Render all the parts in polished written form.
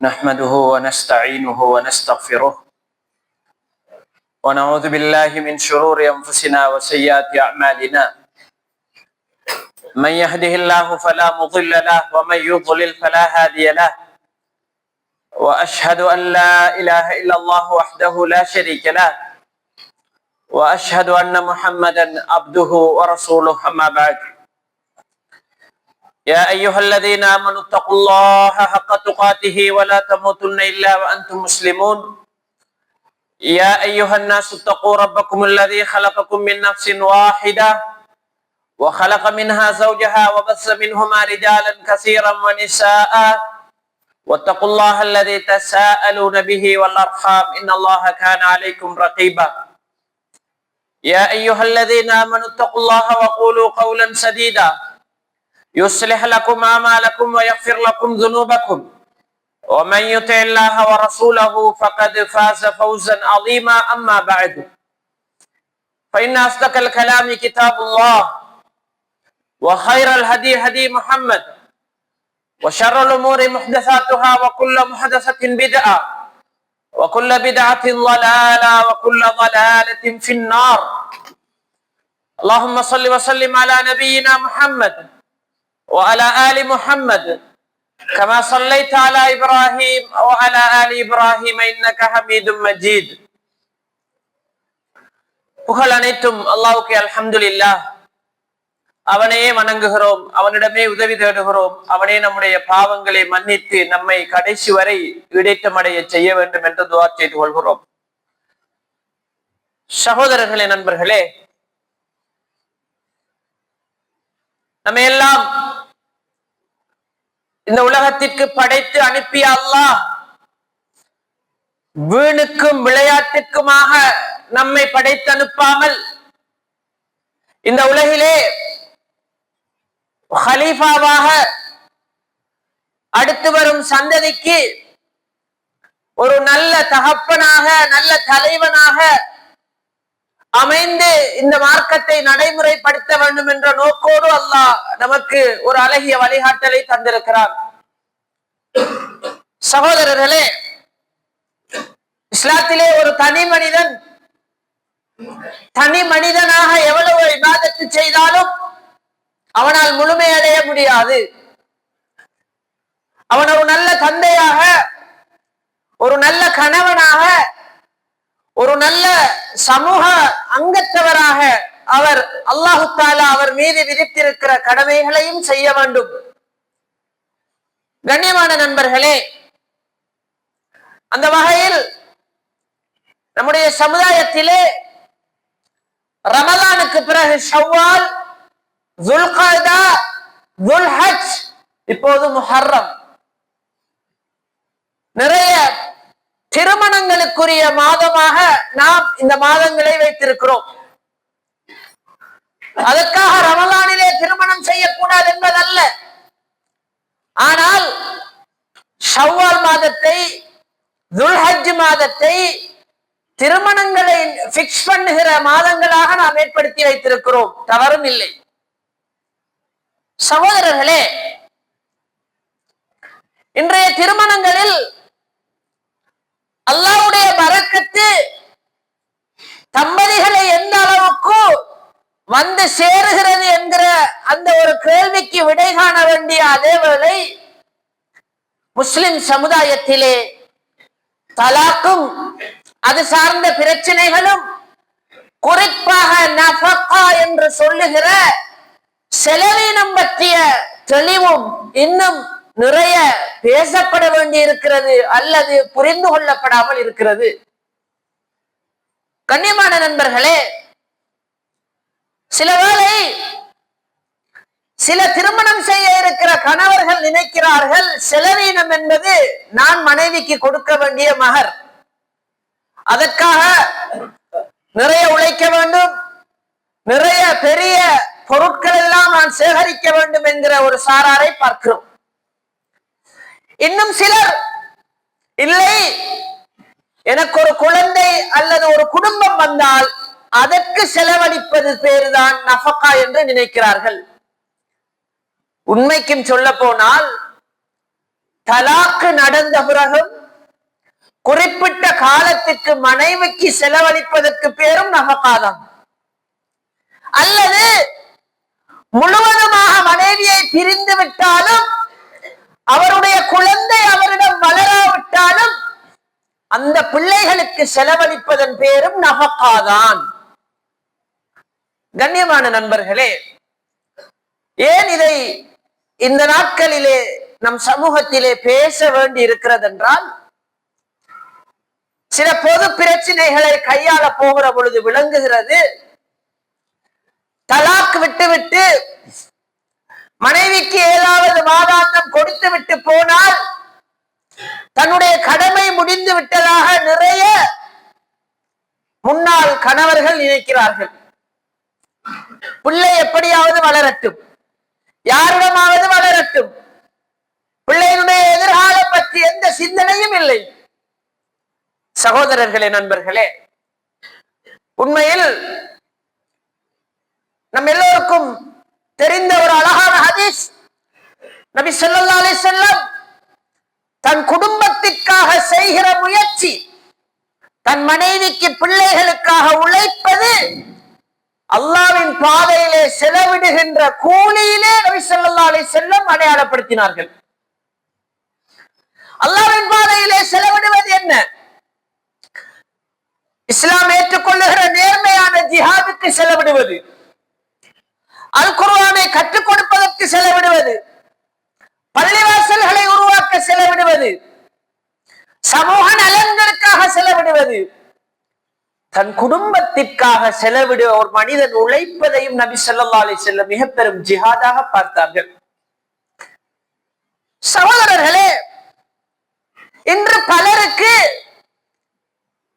نحمده ونستعينه ونستغفره ونعوذ بالله من شرور أنفسنا وسيئات أعمالنا. من يهده الله فلا مضل له ومن يضلل فلا هادي له. وأشهد أن لا إله إلا الله وحده لا شريك له وأشهد أن محمدا عبده ورسوله. أما بعد، يا أيها الذين آمنوا اتقوا الله حق تقاته ولا تموتن إلا وأنتم مسلمون. يا أيها الناس اتقوا ربكم الذي خلقكم من نفس واحدة وخلق منها زوجها وبث منهما رجالا كثيرا ونساء واتقوا الله الذي تساءلون به والأرحام إن الله كان عليكم رقيبا. يا أيها الذين آمنوا اتقوا الله وقولوا قولا سديدا يصلح لكم أعمالكم ويغفر لكم ذنوبكم، ومن يطع الله ورسوله فقد فاز فوزا عظيما. أما بعد، فإن أصدق الكلام كتاب الله، وخير الهدي هدي محمد، وشر الأمور محدثاتها، وكل محدثة بدعة، وكل بدعة ضلالة، وكل ضلالة في النار. اللهم صل وسلم على نبينا محمد وعلى آل محمد كما صليت على إبراهيم وعلى آل إبراهيم إنك حميد مجيد. புகழ் அனைத்தும் அல்லாஹ்வுக்கே. அல்ஹம்துலில்லாஹ். அவனையே வணங்குகிறோம், அவனிடமே உதவி தேடுகிறோம். அவனே நம்முடைய பாவங்களை மன்னித்து நம்மை கடைசி வரை இடைத்தமடைய செய்ய வேண்டும் என்று துஆ செய்து கொள்கிறோம். சகோதரர்களே, நண்பர்களே, நம்ம எல்லாம் இந்த உலகத்திற்கு படைத்து அனுப்பிய அல்லாஹ் வீணுக்கும் விளையாட்டுக்குமாக நம்மை படைத்து அனுப்பாமல் இந்த உலகிலே ஹலீஃபாவாக அடுத்து வரும் சந்ததிக்கு ஒரு நல்ல தகப்பனாக, நல்ல தலைவனாக அமைந்து இந்த மார்க்கத்தை நடைமுறைப்படுத்த வேண்டும் என்ற நோக்கோடு அல்லாஹ் நமக்கு ஒரு அழகிய வழிகாட்டலை தந்திருக்கிறார். சகோதரர்களே, இஸ்லாத்திலே ஒரு தனி மனிதனாக எவ்வளவு இபாதத்து செய்தாலும் அவனால் முழுமையடைய முடியாது. அவன் ஒரு நல்ல தந்தையாக, ஒரு நல்ல கணவனாக, ஒரு நல்ல சமூக அங்கத்தவராக அவர் அல்லாஹு தஆலா அவர் மீது விதித்திருக்கிற கடமைகளையும் செய்ய வேண்டும். கண்ணியமான நண்பர்களே, அந்த வகையில் நம்முடைய சமுதாயத்திலே ரமலானுக்கு பிறகு ஷவ்வால், துல்காதா, துல்ஹஜ், இப்போது முஹர்ரம், நிறைய திருமணங்களுக்குரிய மாதமாக நாம் இந்த மாதங்களை வைத்திருக்கிறோம். அதற்காக ரமலானிலே திருமணம் செய்யக்கூடாது என்பதல்ல. ஆனால் ஷவ்வால் மாதத்தை, துல்ஹஜ் மாதத்தை திருமணங்களை பிக்ஸ் பண்ணுகிற மாதங்களாக நாம் ஏற்படுத்தி வைத்திருக்கிறோம். தவறும் இல்லை. சகோதரர்களே, இன்றைய திருமணங்களில் அல்லாஹ்வுடைய பரக்கத்து தம்பதிகளை எந்த அளவுக்கு வந்து சேருகிறது என்கிற அந்த ஒரு கேள்விக்கு விடை காண வேண்டிய அதேவேளை முஸ்லிம் சமுதாயத்திலே தலாக்கும் அது சார்ந்த பிரச்சனைகளும், குறிப்பாக நஃபகா என்று சொல்லுகிற செலவீனம் பற்றிய தெளிவும் இன்னும் நிறைய பேசப்பட வேண்டி இருக்கிறது, அல்லது புரிந்து கொள்ளப்படாமல் இருக்கிறது. கண்ணியமான நண்பர்களே, சில வேளை சில திருமணம் செய்ய இருக்கிற கணவர்கள் நினைக்கிறார்கள், செலவீனம் என்பது நான் மனைவிக்கு கொடுக்க வேண்டிய மகர், அதற்காக நிறைய உழைக்க வேண்டும், நிறைய பெரிய பொருட்கள் எல்லாம் நான் சேகரிக்க வேண்டும் என்கிற ஒரு சாராரை பார்க்கிறோம். இன்னும் சிலர், இல்லை, எனக்கு ஒரு குழந்தை அல்லது ஒரு குடும்பம் வந்தால் அதற்கு செலவழிப்பது பேருதான் நஃபகா என்று நினைக்கிறார்கள். உண்மைக்கும் சொல்ல போனால் தலாக்கு நடந்த பிறகும் குறிப்பிட்ட காலத்துக்கு மனைவிக்கு செலவழிப்பதற்கு பேரும் நஃபகாதான். அல்லது முழுவதுமாக மனைவியை பிரிந்து விட்டாலும் அவருடைய குழந்தை அவரிடம் வளராவிட்டாலும் அந்த பிள்ளைகளுக்கு செலவழிப்பதன் பேரும் நஃபகாதான். கண்ணியமான நண்பர்களே, ஏன் இதை இந்த நாட்களிலே நம் சமூகத்திலே பேச வேண்டி இருக்கிறது என்றால், சில பொது பிரச்சனைகளை கையாள போகிற பொழுது விளங்குகிறது, தலாக் விட்டுவிட்டு மனைவிக்கு ஏதாவது மாதாந்தம் கொடுத்து விட்டு போனால் தன்னுடைய கடமை முடிந்து விட்டதாக நிறைய முன்னாள் கணவர்கள் நினைக்கிறார்கள். பிள்ளை எப்படியாவது வளரட்டும், யாரிடமாவது வளரட்டும், பிள்ளையினுடைய எதிர்காலம் பற்றி எந்த சிந்தனையும் இல்லை. சகோதரர்களே, நண்பர்களே, உண்மையில் நம் எல்லோருக்கும் தெரிந்த ஒரு அழகான ஹதீஸ், நபி ஸல்லல்லாஹு அலைஹி வஸல்லம் தன் குடும்பத்திற்காக செய்கிற முயற்சி, தன் மனைவிக்கு பிள்ளைகளுக்காக உழைப்பது, அல்லாஹ்வின் பாதையிலே செலவிடுகின்ற கூலியிலே நபி ஸல்லல்லாஹு அலைஹி வஸல்லம் அடையாளப்படுத்தினார்கள். அல்லாஹ்வின் பாதையிலே செலவிடுவது என்ன? இஸ்லாம் ஏற்றுக்கொள்ளுகிற நேர்மையான ஜிஹாதுக்கு செலவிடுவது, அல் குர்ஆனை கற்றுக் கொடுப்பதற்கு செலவிடுவது, பள்ளிவாசல்களை உருவாக்க செலவிடுவது, சமூக நலன்களுக்காக செலவிடுவது, தன் குடும்பத்திற்காக செலவிடுவ ஒரு மனிதன் உழைப்பதையும் நபி ஸல்லல்லாஹு அலைஹி வஸல்லம் மிக பெரும் ஜிஹாதாக பார்த்தார்கள். சகோதரர்களே, இன்று பலருக்கு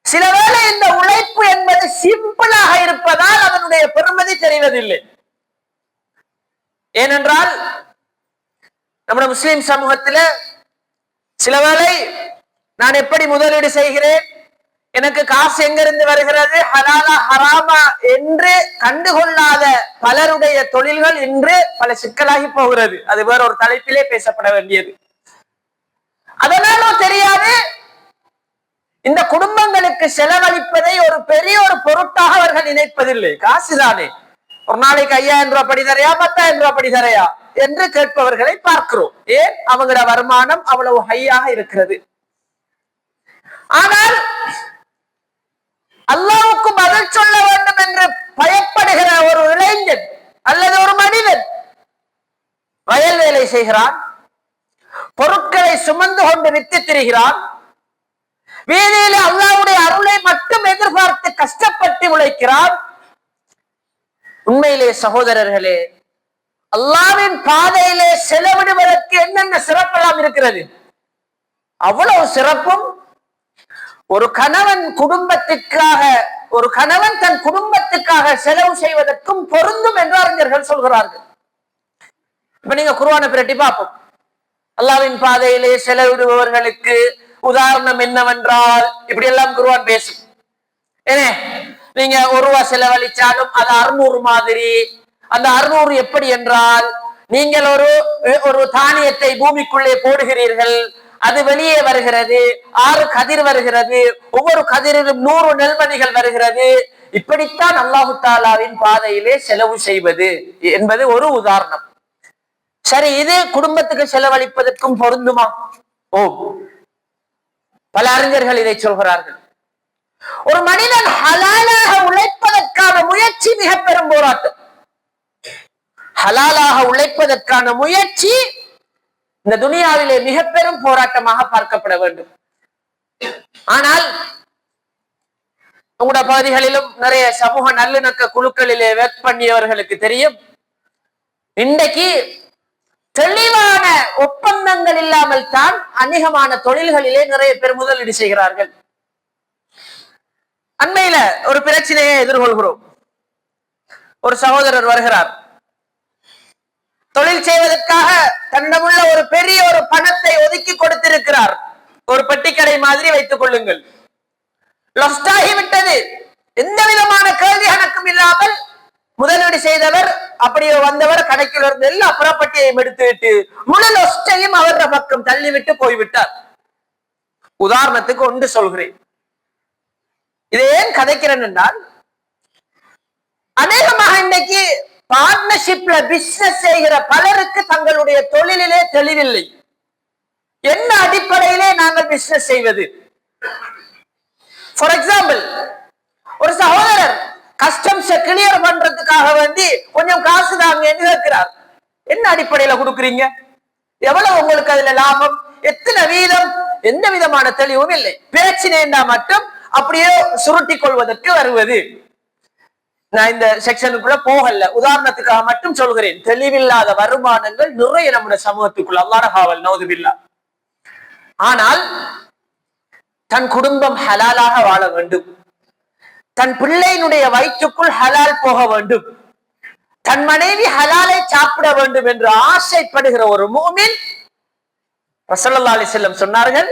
சிலவேளை இந்த உழைப்பு என்பது சிம்பிளாக இருப்பதால் அதனுடைய பெருமதி தெரிவதில்லை. ஏனென்றால் நம்முடைய முஸ்லிம் சமூகத்தில் சிலவேளை நான் எப்படி முதலீடு செய்கிறேன், எனக்கு காசு எங்கிருந்து வருகிறது, ஹலாலா ஹராமா என்று கண்டுகொள்ளாத பலருடைய தொழில்கள் இன்று பல சிக்கலாகி போகிறது. அது வேற ஒரு தலைப்பிலே பேசப்பட வேண்டியது. அதனாலும் தெரியாது, இந்த குடும்பங்களுக்கு செலவழிப்பதை ஒரு பெரிய ஒரு பொருட்டாக அவர்கள் நினைப்பதில்லை. காசுதானே, ஒரு நாளைக்கு 5000 ரூபாய் படி தரையா, 10,000 ரூபாய் படி தரையா என்று கேட்பவர்களை பார்க்கிறோம். ஏன்? அவங்களோட வருமானம் அவ்வளவு ஹையாக இருக்கிறது. ஆனால் அல்லாஹ்வுக்கு பதில் சொல்ல வேண்டும் என்று பயப்படுகிற ஒரு இளைஞன் அல்லது ஒரு மனிதன் வயல் வேலை செய்கிறான், பொருட்களை சுமந்து கொண்டு வித்து திரிகிறான், வீதியில அல்லாஹ்வுடைய அருளை மட்டும் எதிர்பார்த்து கஷ்டப்பட்டு உழைக்கிறான். உண்மையிலே சகோதரர்களே, அல்லாஹ்வின் பாதையிலே செலவிடுவதற்கு என்னென்ன சிறப்பெல்லாம் இருக்கிறது. அவ்வளவு சிறப்பும் ஒரு கணவன் தன் குடும்பத்துக்காக செலவு செய்வதற்கும் பொருந்தும் என்று அறிஞர்கள் சொல்கிறார்கள். இப்ப நீங்க குர்ஆனை பிரட்டி பார்ப்போம். அல்லாஹ்வின் பாதையிலே செலவிடுபவர்களுக்கு உதாரணம் என்னவென்றால், இப்படி எல்லாம் குர்ஆன் பேசும். ஏனே, நீங்க 1 ரூபாய் செலவழிச்சாலும் அது 600 மாதிரி. அந்த 600 எப்படி என்றால், நீங்கள் ஒரு தானியத்தை பூமிக்குள்ளே போடுகிறீர்கள், அது வெளியே வருகிறது, 6 கதிர் வருகிறது, ஒவ்வொரு கதிரிலும் 100 நெல்மணிகள் வருகிறது. இப்படித்தான் அல்லாஹு தஆலாவின் பாதையிலே செலவு செய்வது என்பது ஒரு உதாரணம். சரி, இது குடும்பத்துக்கு செலவழிப்பதற்கும் பொருந்துமா? ஓ, பல அறிஞர்கள் இதை சொல்கிறார்கள். ஒரு மனிதன் ஹலாலாக உழைப்பதற்கான முயற்சி மிக பெரும் போராட்டம். ஹலாலாக உழைப்பதற்கான முயற்சி இந்த துனியாவிலே மிக பெரும் போராட்டமாக பார்க்கப்பட வேண்டும். ஆனால் உங்களுடைய பகுதிகளிலும் நிறைய சமூக நல்லிணக்க குழுக்களிலே ஒர்க் பண்ணியவர்களுக்கு தெரியும், இன்றைக்கு தெளிவான ஒப்பந்தங்கள் இல்லாமல் தான் அநேகமான தொழில்களிலே நிறைய பேர் முதலீடு செய்கிறார்கள். அண்மையில ஒரு பிரச்சனையை எதிர்கொள்கிறோம். ஒரு சகோதரர் வருகிறார், தொழில் செய்வதற்காக தன்னிடமுள்ள ஒரு பெரிய ஒரு பணத்தை ஒதுக்கி கொடுத்திருக்கிறார். ஒரு பெட்டிக்கடை மாதிரி வைத்துக் கொள்ளுங்கள். லொஸ்டாகி விட்டது. எந்த விதமான கேள்வி கணக்கும் இல்லாமல் முதலீடு செய்தவர் அப்படியே வந்தவர் கடைக்குள்ள இருந்து எல்லா ப்ராப்பர்ட்டியையும் எடுத்துவிட்டு முழு லொஸ்டையும் அவர பக்கம் தள்ளிவிட்டு போய்விட்டார். உதாரணத்துக்கு ஒன்று சொல்கிறேன். இதை ஏன் கதைக்கிறேன் என்றால், அநேகமாக இன்னைக்கு பார்ட்னர்ஷிப்ல பிசினஸ் செய்கிற பலருக்கு தங்களுடைய தொழிலிலே தெளிவில்லை. என்ன அடிப்படையிலே நாங்கள் பிசினஸ் செய்வது? ஃபார் எக்ஸாம்பிள், ஒரு சகோதரர் கஸ்டம்ஸ் கிளியர் பண்றதுக்காக வேண்டி கொஞ்சம் காசு தாங்க என்று கேட்கிறார். என்ன அடிப்படையில கொடுக்குறீங்க? எவ்வளவு உங்களுக்கு அதுல லாபம்? எத்தனை வீதம்? எந்த விதமான தெளிவும் இல்லை. பேச்சினேண்டா மட்டும் அப்படியே சுருட்டி கொள்வதற்கு வருவது. நான் இந்த செக்ஷனுக்குள்ள போகல, உதாரணத்துக்காக மட்டும் சொல்கிறேன். தெளிவில்லாத வருமானங்கள் நிறைய நம்முடைய சமூகத்துக்குள்ள அல்லாஹ் காவல் நௌதுபில்லா. ஆனால் தன் குடும்பம் ஹலாலாக வாழ வேண்டும், தன் பிள்ளையினுடைய வயிற்றுக்குள் ஹலால் போக வேண்டும், தன் மனைவி ஹலாலை சாப்பிட வேண்டும் என்று ஆசைப்படுகிற ஒரு மூமின், ரசூலுல்லாஹி அலைஹி வஸல்லம் சொன்னார்கள்,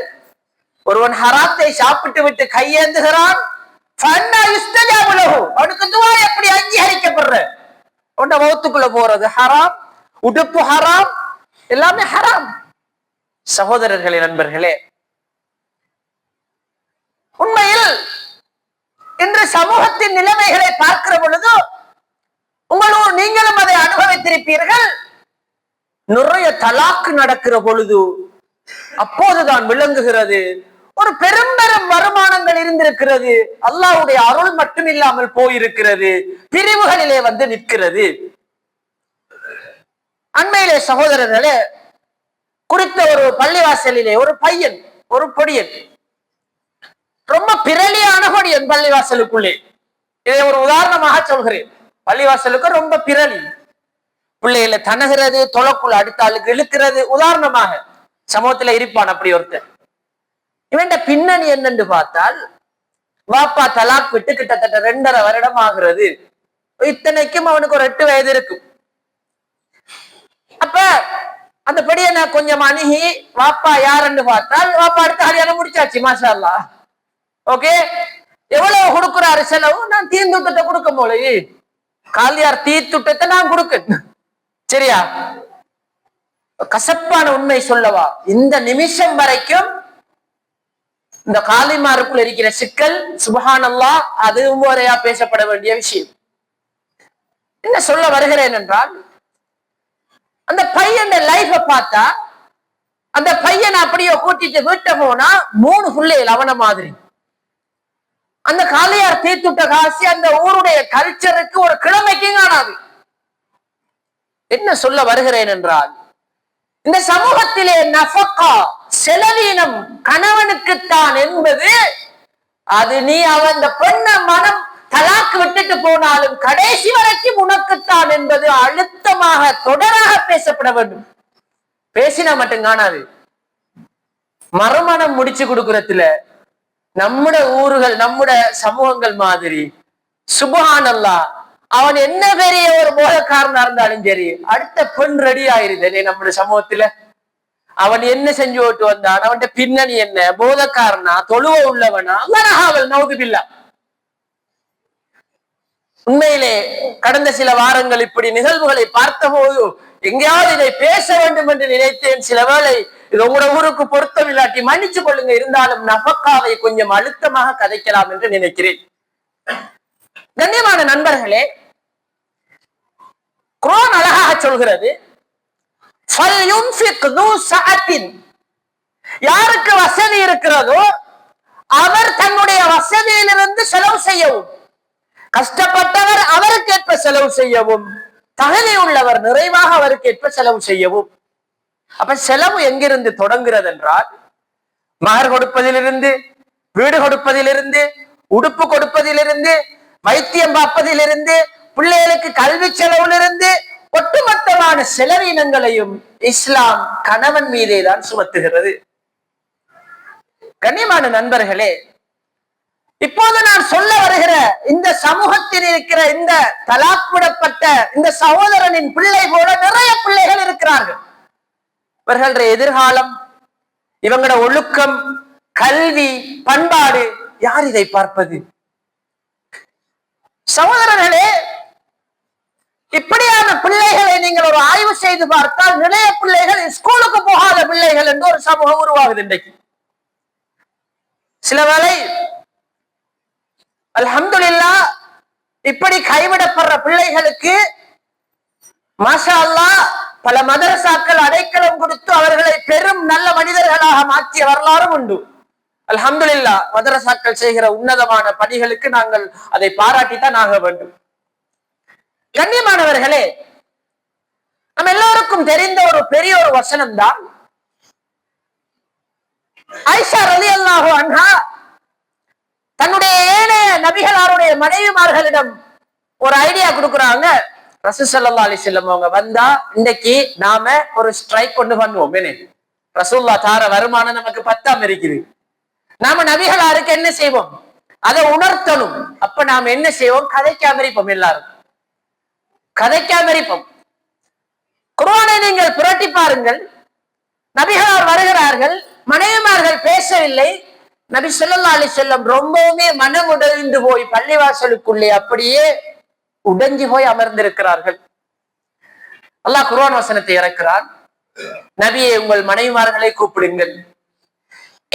ஒருவன் ஹராத்தை சாப்பிட்டு விட்டு கையேந்துகிறான், அவனுக்கு துஆ எப்படி அங்கீகரிக்கப்படுற? உன்ன மௌத்துக்குள்ள போறது ஹராம், உடுப்பு ஹராம், எல்லாமே ஹராம். சகோதரர்களே, நண்பர்களே, உண்மையில் இன்று சமூகத்தின் நிலைமைகளை பார்க்கிற பொழுது நீங்களும் அதை அனுபவித்திருப்பீர்கள். நிறைய தலாக்கு நடக்கிற பொழுது அப்போதுதான் விளங்குகிறது, ஒரு பெரும் வருமானங்கள் இருந்திருக்கிறது, அல்லாஹ்வுடைய அருள் மட்டும் இல்லாமல் போயிருக்கிறது, பிரிவுகளிலே வந்து நிற்கிறது. அண்மையிலே சகோதரர்களே, குறித்த ஒரு பள்ளிவாசலிலே ஒரு பையன், ஒரு பொடியன், ரொம்ப பிரலியான பொடியன் பள்ளிவாசலுக்குள்ளே. இதை ஒரு உதாரணமாக சொல்கிறேன். பள்ளிவாசலுக்கு ரொம்ப பிரலி, பிள்ளைகளை தனகிறது, தொலைக்குள்ள அடுத்த ஆளுக்கு இழுக்கிறது. உதாரணமாக சமூகத்துல இருப்பான் அப்படி ஒருத்தர். இவன் பின்னணி என்னன்னு பார்த்தால், வாப்பா தலாக் விட்டு கிட்டத்தட்ட 2.5 வருடம் ஆகிறது. இத்தனைக்கும் அவனுக்கு ஒரு 8 வயது இருக்கும். அப்ப அந்த படியை கொஞ்சம் அணுகி, வாப்பா யாருன்னு பார்த்தால், வாப்பா அடுத்த கல்யாணம் முடிச்சாச்சு, மாஷா அல்லாஹ். ஓகே, எவ்வளவு கொடுக்குறாரு செலவு? நான் தீர்ந்துட்டத்தை கொடுக்க போல, காலியார் தீர்த்துட்டத்தை நான் கொடுக்க. சரியா? கசப்பான உண்மை சொல்லவா, இந்த நிமிஷம் வரைக்கும் இந்த காலிமாருக்குள் இருக்கிற சிக்கல், சுப்ஹானல்லாஹ், அதுவும் முறையா பேசப்பட வேண்டிய விஷயம். என்ன சொல்ல வருகிறேன் என்றால், அந்த பையன் லைஃப பார்த்தா, அந்த பையனை அப்படியே கூட்டிட்டு வீட்டை போனா 3 பிள்ளைகள் அவன மாதிரி. அந்த காலியார் தீர்த்துட்ட காசி அந்த ஊருடைய கல்ச்சருக்கு ஒரு கிழமைக்கும் காணாது. என்ன சொல்ல வருகிறேன் என்றால், இந்த சமூகத்திலே நஃபகா, செலவீனம் கணவனுக்குத்தான் என்பது, அது நீ அவன் பெண்ண மனம் தலாக்கு விட்டுட்டு போனாலும் கடைசி வரைக்கும் உனக்குத்தான் என்பது அழுத்தமாக தொடராக பேசப்பட வேண்டும். பேசினா மட்டும் காணாது. மறுமணம் முடிச்சு கொடுக்கறதுல நம்முட ஊர்கள், நம்முட சமூகங்கள் மாதிரி, சுப்ஹானல்லாஹ், அவன் என்ன பெரிய ஒரு போதக்காரனா இருந்தாலும் சரி, அடுத்த பெண் ரெடி ஆயிருது நம்முடைய சமூகத்துல. அவன் என்ன செஞ்சு ஓட்டு வந்தான், அவன் பின்னணி என்ன, போதக்காரனா, தொழுவ உள்ளவனா, அல்லாஹ் நௌதுபில்லா. உண்மையிலே கடந்த சில வாரங்கள் இப்படி நிகழ்வுகளை பார்த்த போது எங்கேயாவது இதை பேச வேண்டும் என்று நினைத்தேன். சில வேளை இது உங்களோட ஊருக்கு பொருத்தம் இல்லாட்டி மன்னிச்சு கொள்ளுங்க, இருந்தாலும் நஃபக்காவை கொஞ்சம் அழுத்தமாக கதைக்கலாம் என்று நினைக்கிறேன். கண்ணியமான நண்பர்களே, குர்ஆன் அழகாக சொல்கிறது, யாருக்கு வசதி இருக்கிறதோ அவர் தன்னுடைய வசதியிலிருந்து செலவு செய்யவும், கஷ்டப்பட்டவர் அவருக்கு ஏற்ப செலவு செய்யவும், தகுதி உள்ளவர் நிறைவாக அவருக்கு ஏற்ப செலவு செய்யவும். அப்ப செலவு எங்கிருந்து தொடங்குகிறது என்றால், மகர் கொடுப்பதிலிருந்து, வீடு கொடுப்பதிலிருந்து, உடுப்பு கொடுப்பதிலிருந்து, வைத்தியம் பார்ப்பதிலிருந்து, பிள்ளைகளுக்கு கல்வி செலவிலிருந்து, ஒட்டுமொத்தமான செலவினங்களையும் இஸ்லாம் கணவன் மீதே தான் சுமத்துகிறது. கண்ணியமான நண்பர்களே, இப்போது நான் சொல்ல வருகிற இந்த சமூகத்தில் இருக்கிற இந்த தலாக் விடப்பட்ட இந்த சகோதரனின் பிள்ளை போல நிறைய பிள்ளைகள் இருக்கிறார்கள். இவர்களுடைய எதிர்காலம், இவங்களோட ஒழுக்கம், கல்வி, பண்பாடு, யார் இதை பார்ப்பது? சகோதரர்களே, இப்படியான பிள்ளைகளை நீங்கள் ஒரு ஆய்வு செய்து பார்த்தால் நிறைய பிள்ளைகள் ஸ்கூலுக்கு போகாத பிள்ளைகள் என்று ஒரு சமூகம் உருவாகுது இன்றைக்கு. சில வேளை அல்ஹம்துலில்லாஹ் இப்படி கைவிடப்படுற பிள்ளைகளுக்கு மாஷா அல்லாஹ் பல மதரசாக்கள் அடைக்கலம் கொடுத்து அவர்களை பெரும் நல்ல மனிதர்களாக மாற்றிய வரலாறும் உண்டு. அல்ஹம்துலில்லாஹ் மதரசாக்கள் செய்கிற உன்னதமான பணிகளுக்கு நாங்கள் அதை பாராட்டித்தான் ஆக வேண்டும். கண்ணியமானவர்களே, நம்ம எல்லோருக்கும் தெரிந்த ஒரு பெரிய ஒரு வசனம் தான் ஆயிஷா ரலியல்லாஹு அன்ஹா தன்னுடைய ஏனைய நபிகளாருடைய மனைவிமார்களிடம் ஒரு ஐடியா கொடுக்குறாங்க. ரசூல் ஸல்லல்லாஹு அலைஹி வஸல்லம் அவங்க வந்தா இன்னைக்கு நாம ஒரு ஸ்ட்ரைக் கொண்டு பண்ணுவோம். ரசூலுல்லாஹ் தார வருமானம் நமக்கு பத்தாம இருக்குது. நாம நபிகளாருக்கு என்ன செய்வோம், அதை உணர்த்தணும். அப்ப நாம என்ன செய்வோம், கதைக்காம இருப்போம். எல்லாரும் கதைக்காம இருப்போம். குர்ஆனை நீங்கள் புரட்டி பாருங்கள். நபிகளார் வருகிறார்கள், மனைவிமார்கள் பேசவில்லை. நபி ஸல்லல்லாஹு அலைஹி வஸல்லம் ரொம்பவுமே மனம் உடைந்து போய் பள்ளிவாசலுக்குள்ளே அப்படியே உடைஞ்சு போய் அமர்ந்திருக்கிறார்கள். அல்லாஹ் குர்ஆன் வசனத்தை இறக்கிறான். நபியே, உங்கள் மனைவிமார்களை கூப்பிடுங்கள்.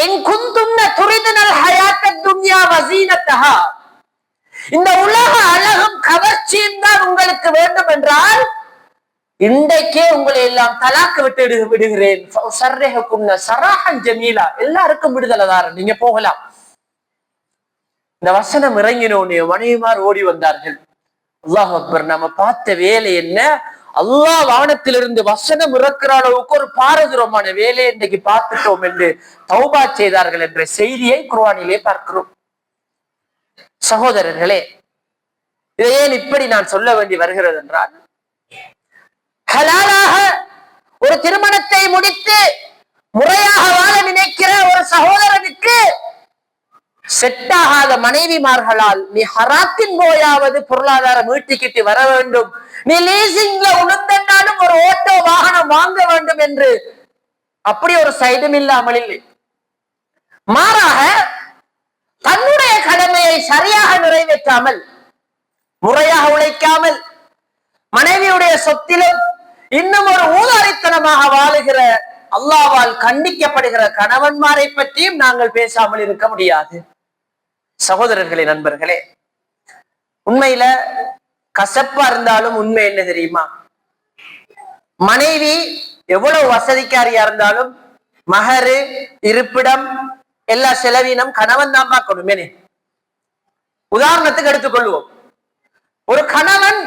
இன் குந்துன்ன துரிதுனல் ஹயாத்தத் துன்யா வஸீனத்தஹா, இந்த உலக அழகும் கவர்ச்சியும் தான் உங்களுக்கு வேண்டும் என்றால் இன்றைக்கே உங்களை எல்லாம் தலாக்கு விட்டு விடுகிறேன். எல்லாருக்கும் விடுதலை தாரன், நீங்க போகலாம். இந்த வசனம் இறங்கினோனே மனைவிமார் ஓடி வந்தார்கள். அல்லாஹ் அக்பர். நம்ம பார்த்த வேலை என்ன, அல்லாஹ் வானத்திலிருந்து வசனம் இறக்குற அளவுக்கு ஒரு பாரதூரமான வேலையை இன்றைக்கு பார்த்துட்டோம் என்று தௌபா செய்தார்கள் என்ற செய்தியை குர்ஆனிலே பார்க்கிறோம். சகோதரர்களே, இதை ஏன் இப்படி நான் சொல்ல வேண்டி வருகிறது என்றால், ஹலாலாக ஒரு திருமணத்தை முடித்து முறையாக வாழ நினைக்கிற ஒரு சகோதரனுக்கு செட்டாகாத மனைவிமார்களால் நீ ஹராத்தின் போயாவது பொருளாதாரம் ஈட்டிக்கிட்டு வர வேண்டும், நீ லீசிங்ல உளுந்தாலும் ஒரு ஓட்டோ வாகனம் வாங்க வேண்டும் என்று அப்படி ஒரு சைடும் இல்லாமல் இல்லை. மாறாக தன்னுடைய கடமையை சரியாக நிறைவேற்றாமல், முறையாக உழைக்காமல், மனைவியுடைய சொத்திலும் இன்னும் ஒரு ஊதாரித்தனமாக வாழுகிற, அல்லாஹ்வால் கண்டிக்கப்படுகிற கணவன்மாரை பற்றியும் நாங்கள் பேசாமல் இருக்க முடியாது. சகோதரர்களே, நண்பர்களே, உண்மையில கசப்பா இருந்தாலும் உண்மை என்ன தெரியுமா, மனைவி எவ்வளவு வசதிக்காரியா இருந்தாலும் மகரு, இருப்பிடம், எல்லா செலவினம் கணவன் தான் பார்க்கணும். உதாரணத்துக்கு எடுத்துக்கொள்வோம், ஒரு கணவன்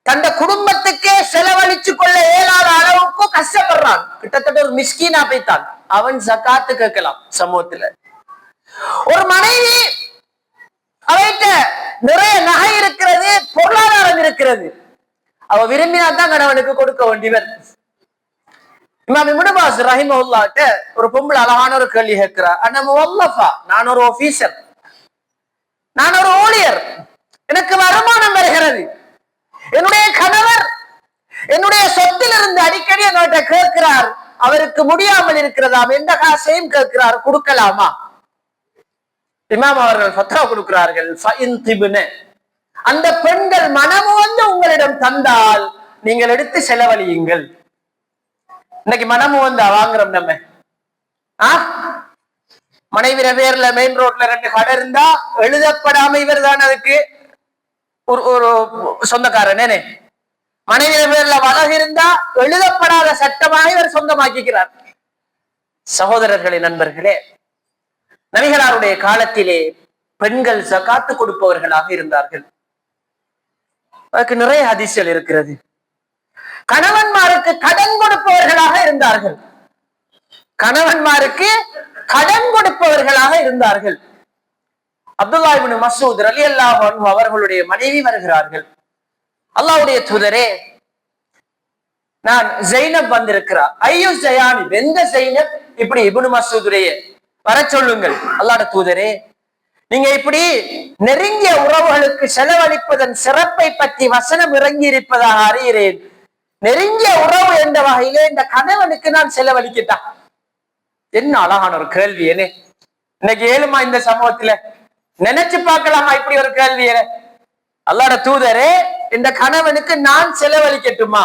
தந்த குடும்பத்துக்கே செலவழிச்சு கொள்ள இயலாத அளவுக்கு கஷ்டப்படுறான், கிட்டத்தட்ட ஒரு மிஸ்கீனா போய்த்தான், அவன் ஜகாத்து கேட்கலாம் சமூகத்துல. ஒரு மனைவி அவட்ட நிறைய நகை இருக்கிறது, பொருளாதாரம் இருக்கிறது, அவ விரும்பினாதான் கணவனுக்கு கொடுக்க வேண்டியவர். இமாம் இப்னு பாஸ் ரஹிமஹுல்லாஹ் ஒரு பொம்பளை அழகான ஒரு கேள்வி கேட்கிறார். அண்ணா முவல்லஃபா, நான் ஒரு ஆபீசர், நான் ஒரு ஊழியர், எனக்கு வருமானம் வருகிறது, என்னுடைய கணவர் என்னுடைய சொத்திலிருந்து அடிக்கடி என்கிட்ட கேட்கிறார், அவருக்கு முடியாமல் இருக்கிறதாம், எந்த காசையும் கேட்கிறார், கொடுக்கலாமா? இமாம் அவர்கள் ஃபத்வா கொடுக்கிறார்கள், அந்த பெண்கள் மனமு வந்து உங்களிடம் தந்தால் நீங்கள் எடுத்து செலவழியுங்கள். இன்னைக்கு மனமு வந்தா வாங்குறோம் நம்ம. மனைவிர பேர்ல மெயின் ரோட்ல 2 கடை இருந்தா எழுதப்படாம இவர் தான் அதுக்கு ஒரு சொந்தக்காரனே. மனைவிர பேர்ல வழக்கு இருந்தா எழுதப்படாத சட்டமாக இவர் சொந்தமாக்கிறார். சகோதரர்களே, நண்பர்களே, நபிகளாருடைய காலத்திலே பெண்கள் ஜகாத்து கொடுப்பவர்களாக இருந்தார்கள். அதுக்கு நிறைய ஹதீஸ்கள் இருக்கிறது. கணவன்மாருக்கு கடன் கொடுப்பவர்களாக இருந்தார்கள், கணவன்மாருக்கு கடன் கொடுப்பவர்களாக இருந்தார்கள். அப்துல்லாஹ் இப்னு மஸ்ஊத் ரலியல்லாஹு அன்ஹு அவர்களுடைய மனைவி வருகிறார்கள். அல்லாஹ்வுடைய தூதரே, நான் ஜைனப் வந்திருக்கிறார். ஐயோ ஜயானி, எந்த ஜைனப்? இப்படி இப்னு மஸ்ஊதுடைய வர சொல்லுங்கள். அல்லாஹ்வுடைய தூதரே, நீங்க இப்படி நெருங்கிய உறவுகளுக்கு செலவழிப்பதன் சிறப்பை பற்றி வசனம் இறங்கி இருப்பதாக அறிகிறேன். நெருங்கிய உறவு என்ற வகையிலே இந்த கணவனுக்கு நான் செலவழிக்கட்டான். என்ன அழகான ஒரு கேள்வி! என்ன இன்னைக்கு ஏழுமா இந்த சமூகத்துல நினைச்சு பார்க்கலாமா இப்படி ஒரு கேள்வி? அல்லாஹ்வுடைய தூதரே, இந்த கணவனுக்கு நான் செலவழிக்கட்டுமா?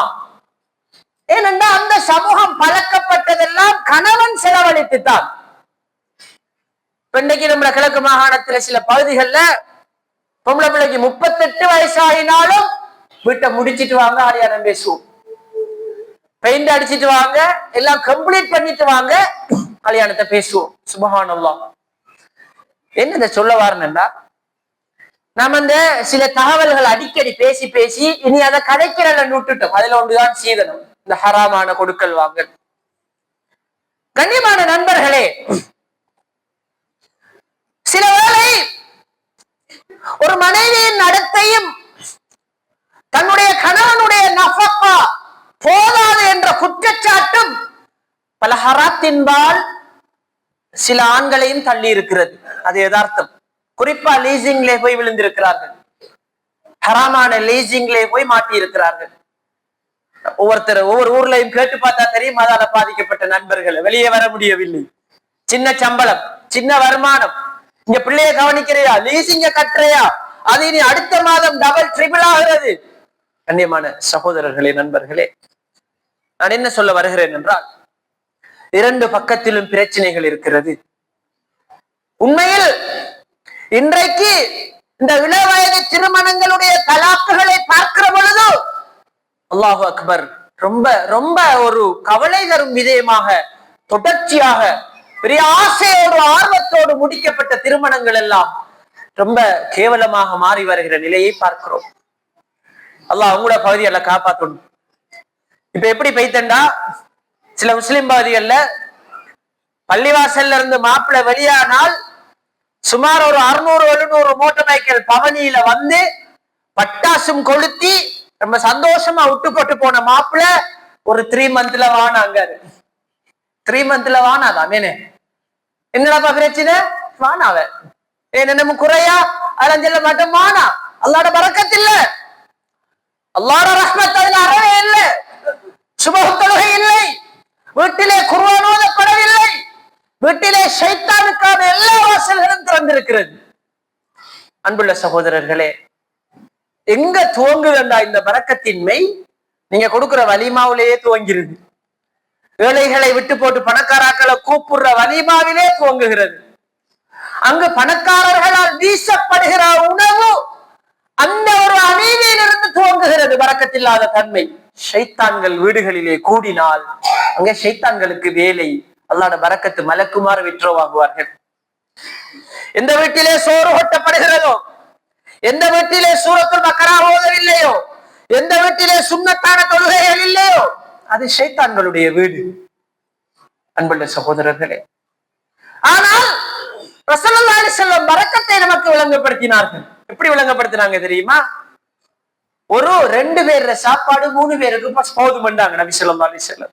ஏனென்றா அந்த சமூகம் பழக்கப்பட்டதெல்லாம் கணவன் செலவழித்துத்தான். இன்றைக்கு நம்ம கிழக்கு மாகாணத்துல சில பகுதிகள்ல பொம்பளை பிள்ளைக்கு 38 வயசாகினாலும் வீட்டை முடிச்சிட்டு வாங்க, கல்யாணம் பேசுவோம். பெயிண்ட் அடிச்சிட்டு வாங்க, எல்லாம் கம்ப்ளீட் பண்ணிட்டு வாங்க, கல்யாணத்தை பேசுவோம். சுப்ஹானல்லாஹ். என்ன சொல்ல வாரேன்னா, நாம இந்த சில தகவல்கள் அடிக்கடி பேசி பேசி இனி அதை கதைக்கிறத விட்டுட்டோம். அதுல ஒன்றுதான் சீதனம், இந்த ஹராமான கொடுக்கல் வாங்கல். கண்ணியமான நண்பர்களே, சில வேளை ஒரு மனைவியின் நடத்தையும் தன்னுடைய கணவனுடைய நஃபக்கா போதாது என்ற குற்றச்சாட்டும் பல ஹராத்தின்பால் சில ஆண்களையும் தள்ளி இருக்கிறது. அது யதார்த்தம். குறிப்பா லீசிங்லே போய் விழுந்திருக்கிறார்கள், ஹராமான லீசிங்லே போய் மாட்டி இருக்கிறார்கள். ஒவ்வொரு ஊர்லயும் கேட்டு பார்த்தா தெரியும், அதால பாதிக்கப்பட்ட நண்பர்கள் வெளியே வர முடியவில்லை. சின்ன சம்பளம், சின்ன வருமானம், இங்க பிள்ளைய கவனிக்கிறையா, லீசிங்க கட்டுறையா, அது இனி அடுத்த மாதம் டபுள் ட்ரிபிள் ஆகிறது. கண்ணியமான சகோதரர்களே, நண்பர்களே, நான் என்ன சொல்ல வருகிறேன் என்றால், இரண்டு பக்கத்திலும் பிரச்சனைகள் இருக்கிறது. உண்மையில் இன்றைக்கு இந்த இளவயது திருமணங்களுடைய தலாக்குகளை பார்க்கிற பொழுது அல்லாஹு அக்பர், ரொம்ப ரொம்ப ஒரு கவலை தரும் விதயமாக தொடர்ச்சியாக பெரிய ஆசையோடு ஆர்வத்தோடு முடிக்கப்பட்ட திருமணங்கள் எல்லாம் ரொம்ப கேவலமாக மாறி வருகிற நிலையை பார்க்கிறோம். அல்லாஹ் அவங்களோட பகுதிகளை காப்பாற்றணும். இப்ப எப்படி பெய்தண்டா, சில முஸ்லிம் பகுதிகள்ல பள்ளிவாசல்ல இருந்து மாப்பிள்ளை வெளியானால் சுமார் ஒரு 600-700 மோட்டார் சைக்கிள் பவனியில வந்து பட்டாசும் கொளுத்தி ரொம்ப சந்தோஷமா விட்டு போட்டு போன மாப்பிள்ளை ஒரு 3 மந்த்ல வானாங்க. 3 மந்த்ல வானாதான். என்னடா பிரச்சனை? வானாவ நம்ம குறையா அலைஞ்சல மட்டும் வானா. அல்லாட பரக்கத் இல்ல, அல்லாட ரஹ்மத் அதுல அறவே இல்லை, சுபஹ் தொழுகை இல்லை, வீட்டிலே குர்ஆன் ஓதப்படவில்லை, வீட்டிலே ஷைத்தானுக்கான எல்லா வாசல்களும் திறந்திருக்கிறது. அன்புள்ள சகோதரர்களே, எங்க துவங்குதா இந்த பரக்கத்தின்மை? நீங்க கொடுக்கிற வலிமாவிலேயே துவங்கிறது. ஏழைகளை விட்டு போட்டு பணக்காராக்களை கூப்பிடுற வலிமாவிலே துவங்குகிறது. அங்கு பணக்காரர்களால் வீசப்படுகிற உணவு அந்த ஒரு அமைதியிலிருந்து துவங்குகிறது. பரக்கத்தில்லாத தன்மை. ஷைத்தான்கள் வீடுகளிலே கூடினால் அங்கே ஷைத்தான்களுக்கு வேலை. அல்லாஹ்வுடைய பரக்கத்து மலக்குமார் விற்றோவாகுவார்கள். எந்த வீட்டிலே சோறு கொட்டப்படுகிறதோ, எந்த வீட்டிலே சூரத்துல் பக்ரா ஓதவில்லையோ, எந்த வீட்டிலே சுன்னத்தான தொழுகைகள் இல்லையோ, அது ஷைத்தான்களுடைய வீடு. அன்புள்ள சகோதரர்களே, ஆனால் ரசூலுல்லாஹி ஸல்லல்லாஹு அலைஹி வஸல்லம் பரக்கத்தை நமக்கு விளங்கப்படுத்தினார்கள். எப்படி விளங்கப்படுத்தினாங்க தெரியுமா? ஒரு 2 பேர் சாப்பாடு 3 பேருக்கு போதுமண்டாங்க நபி ஸல்லல்லாஹு அலைஹி வஸல்லம்.